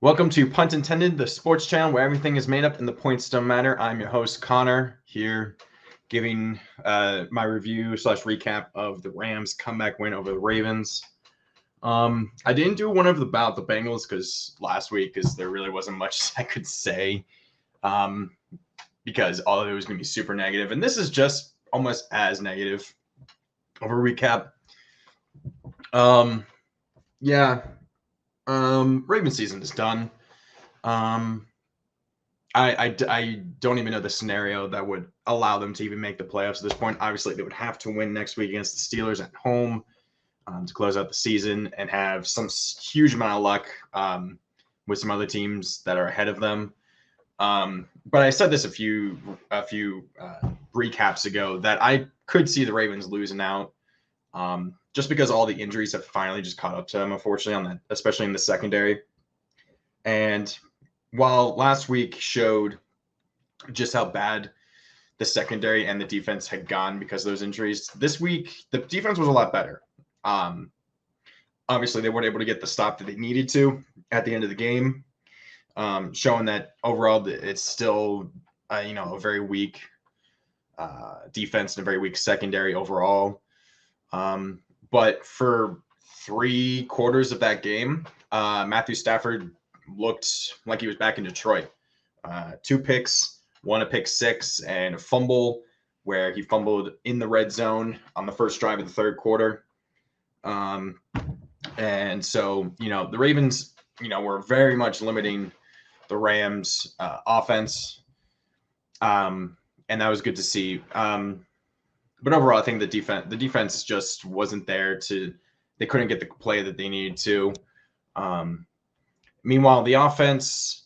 Welcome to Punt Intended, the sports channel where everything is made up and the points don't matter. I'm your host, Connor, here giving my review slash recap of the Rams' comeback win over the Ravens. I didn't do one about the Bengals because last week, because there really wasn't much I could say, because all of it was going to be super negative, and this is just almost as negative of a recap. Ravens season is done. I don't even know the scenario that would allow them to even make the playoffs at this point. Obviously, they would have to win next week against the Steelers at home to close out the season and have some huge amount of luck with some other teams that are ahead of them. But I said this a few recaps ago that I could see the Ravens losing out. Just because all the injuries have finally just caught up to them, unfortunately, on that, especially in the secondary. And while last week showed just how bad the secondary and the defense had gone because of those injuries, this week the defense was a lot better. Obviously, they weren't able to get the stop that they needed to at the end of the game, showing that overall it's still a very weak defense and a very weak secondary overall. But for 3 quarters of that game, Matthew Stafford looked like he was back in Detroit. 2 picks, 1 a pick 6, and a fumble where he fumbled in the red zone on the first drive of the third quarter. And so, the Ravens, were very much limiting the Rams' offense. And that was good to see. But overall, I think the defense just wasn't there they couldn't get the play that they needed to. Meanwhile, the offense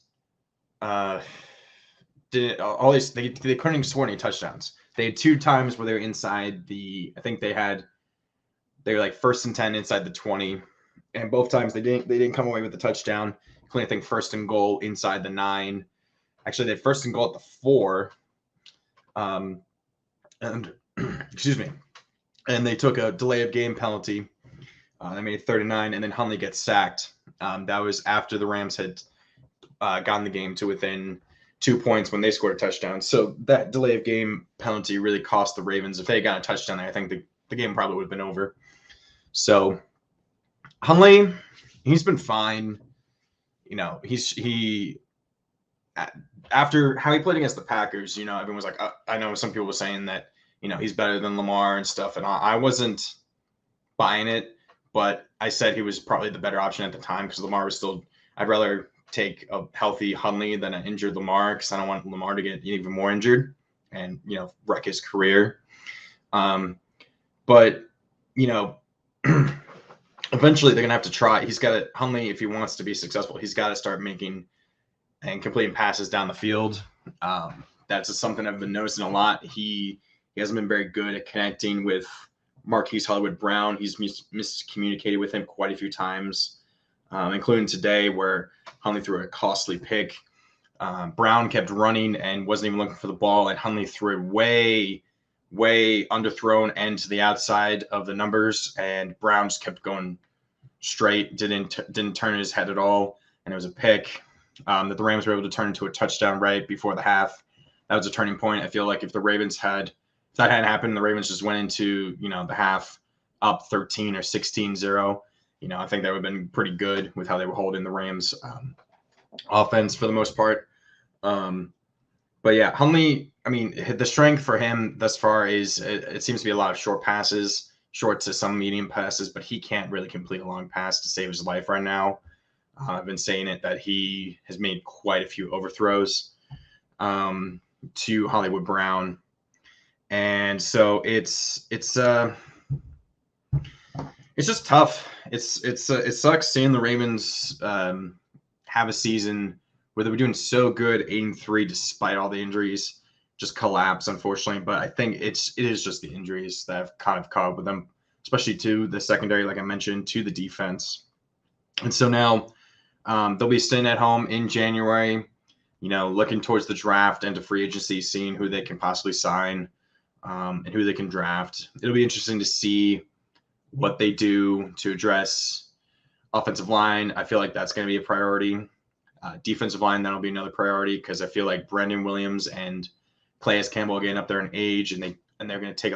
they couldn't even score any touchdowns. They had 2 times where they were inside I think they were like 1st and 10 inside the 20, and both times they didn't come away with the touchdown. Including, I think, 1st and goal inside the 9. Actually, they had 1st and goal at the 4. And excuse me. And they took a delay of game penalty. They made 3rd and 9, and then Hundley gets sacked. That was after the Rams had gotten the game to within 2 points when they scored a touchdown. So that delay of game penalty really cost the Ravens. If they had gotten a touchdown there, I think the game probably would have been over. So Hundley, he's been fine. After how he played against the Packers, everyone was like, I know some people were saying that, he's better than Lamar and stuff. And I wasn't buying it, but I said he was probably the better option at the time because Lamar was still, I'd rather take a healthy Hundley than an injured Lamar because I don't want Lamar to get even more injured and, wreck his career. But, eventually they're going to have to try. Hundley, if he wants to be successful, he's got to start making and completing passes down the field. That's just something I've been noticing a lot. He hasn't been very good at connecting with Marquise Hollywood Brown. He's miscommunicated with him quite a few times, including today where Hundley threw a costly pick. Brown kept running and wasn't even looking for the ball, and Hundley threw it way, way underthrown and to the outside of the numbers, and Brown just kept going straight, didn't turn his head at all, and it was a pick that the Rams were able to turn into a touchdown right before the half. That was a turning point. I feel like if that hadn't happened, the Ravens just went into, the half up 13 or 16-0. I think that would have been pretty good with how they were holding the Rams offense for the most part. But yeah, Hundley, the strength for him thus far is it seems to be a lot of short passes, short to some medium passes, but he can't really complete a long pass to save his life right now. I've been saying it that he has made quite a few overthrows to Hollywood Brown. And so it's just tough. It sucks seeing the Ravens have a season where they were doing so good, 8-3, despite all the injuries, just collapse, unfortunately. But I think it is just the injuries that have kind of caught up with them, especially to the secondary, like I mentioned, to the defense. And so now they'll be staying at home in January, looking towards the draft and to free agency, seeing who they can possibly sign. And who they can draft. It'll be interesting to see what they do to address offensive line. I feel like that's going to be a priority. Defensive line, that'll be another priority because I feel like Brendan Williams and Calais Campbell are getting up there in age, and they're going to take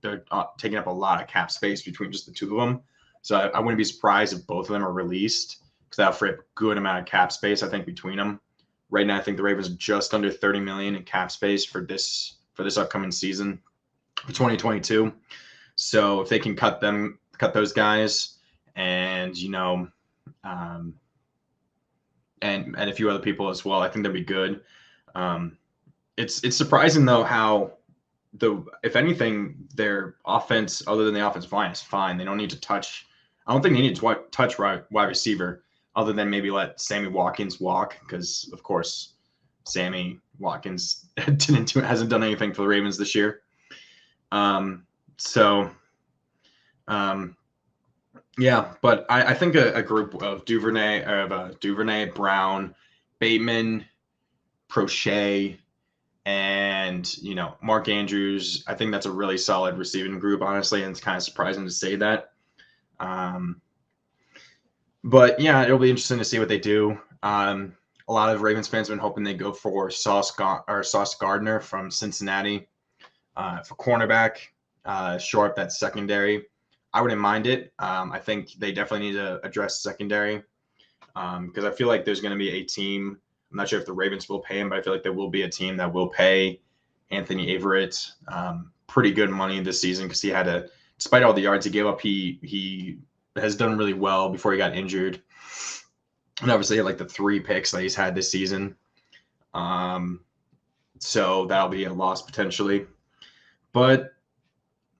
they're taking up a lot of cap space between just the two of them. So I wouldn't be surprised if both of them are released because that'll free up a good amount of cap space, I think, between them. Right now, I think the Ravens are just under $30 million in cap space for this upcoming season for 2022. So if they can cut those guys, and and a few other people as well, I think that'd be good. It's surprising though how if anything, their offense other than the offensive line is fine. They don't need to touch. I don't think they need to touch wide receiver other than maybe let Sammy Watkins walk because of course Sammy Watkins hasn't done anything for the Ravens this year. Yeah, but I think a group of Duvernay, Brown, Bateman, Prochet, and Mark Andrews. I think that's a really solid receiving group, honestly, and it's kind of surprising to say that. But yeah, it'll be interesting to see what they do. A lot of Ravens fans have been hoping they go for Sauce Gardner from Cincinnati for cornerback, shore up that secondary. I wouldn't mind it. I think they definitely need to address secondary because I feel like there's going to be a team. I'm not sure if the Ravens will pay him, but I feel like there will be a team that will pay Anthony Averett pretty good money this season because despite all the yards he gave up, he has done really well before he got injured. And obviously, like the 3 picks that he's had this season. So that'll be a loss potentially. But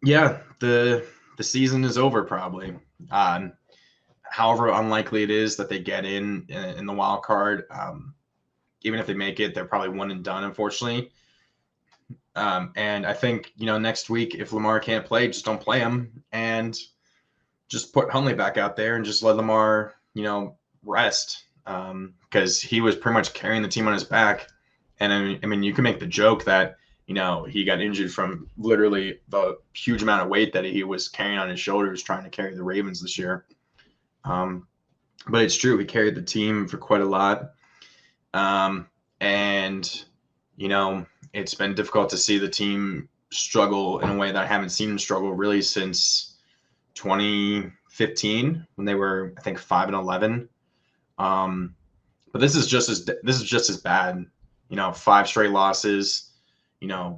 yeah, the season is over probably. However unlikely it is that they get in the wild card, even if they make it, they're probably one and done, unfortunately. And I think, next week, if Lamar can't play, just don't play him and just put Hundley back out there and just let Lamar, rest because he was pretty much carrying the team on his back. And I mean, you can make the joke that, he got injured from literally the huge amount of weight that he was carrying on his shoulders trying to carry the Ravens this year. But it's true. He carried the team for quite a lot. And, it's been difficult to see the team struggle in a way that I haven't seen them struggle really since 2015 when they were, I think, 5-11. But this is just as bad, 5 straight losses,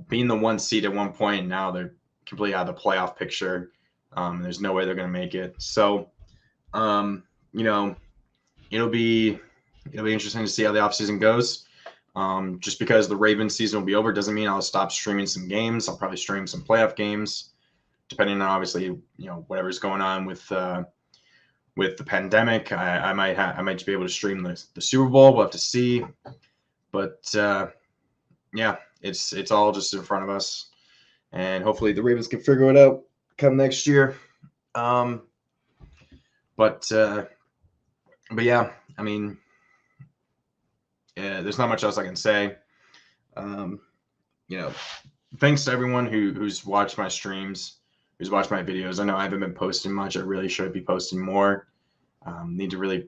being the 1 seed at one point, and now they're completely out of the playoff picture. There's no way they're going to make it. So, it'll be interesting to see how the offseason goes. Just because the Ravens season will be over doesn't mean I'll stop streaming some games. I'll probably stream some playoff games, depending on obviously, whatever's going on with the pandemic. I might be able to stream the Super Bowl. We'll have to see. But yeah, it's all just in front of us, and hopefully the Ravens can figure it out come next year. But yeah, I mean, there's not much else I can say. Thanks to everyone who's watched my streams, who's watched my videos. I know I haven't been posting much. I really should be posting more. Need to really,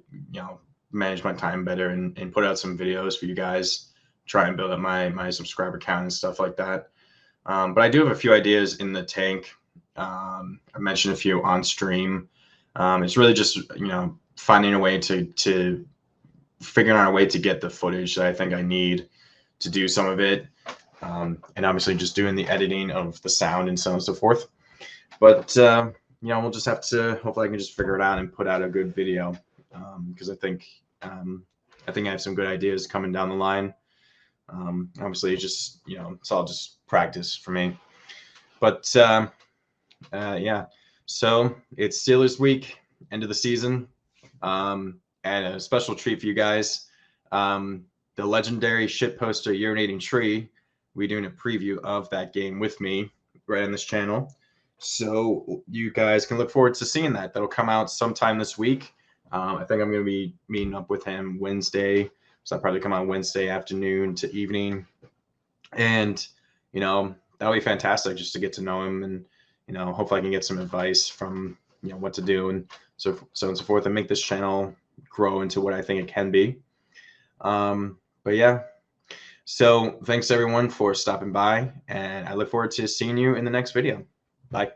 manage my time better and put out some videos for you guys. Try and build up my subscriber count and stuff like that. But I do have a few ideas in the tank. I mentioned a few on stream. It's really just, finding a way to figuring out a way to get the footage that I think I need to do some of it. And obviously just doing the editing of the sound and so on and so forth. But, we'll just have to, hopefully I can just figure it out and put out a good video. Because I think I have some good ideas coming down the line. Obviously it's just, it's all just practice for me. But, yeah, so it's Steelers week, end of the season. And a special treat for you guys. The legendary shitposter urinating tree. We're doing a preview of that game with me right on this channel. So you guys can look forward to seeing that. That'll come out sometime this week. I think I'm going to be meeting up with him Wednesday. So I'll probably come out Wednesday afternoon to evening. And, that'll be fantastic just to get to know him. And, hopefully I can get some advice from, what to do and so on and so forth and make this channel grow into what I think it can be. But yeah, so thanks everyone for stopping by, and I look forward to seeing you in the next video. Bye.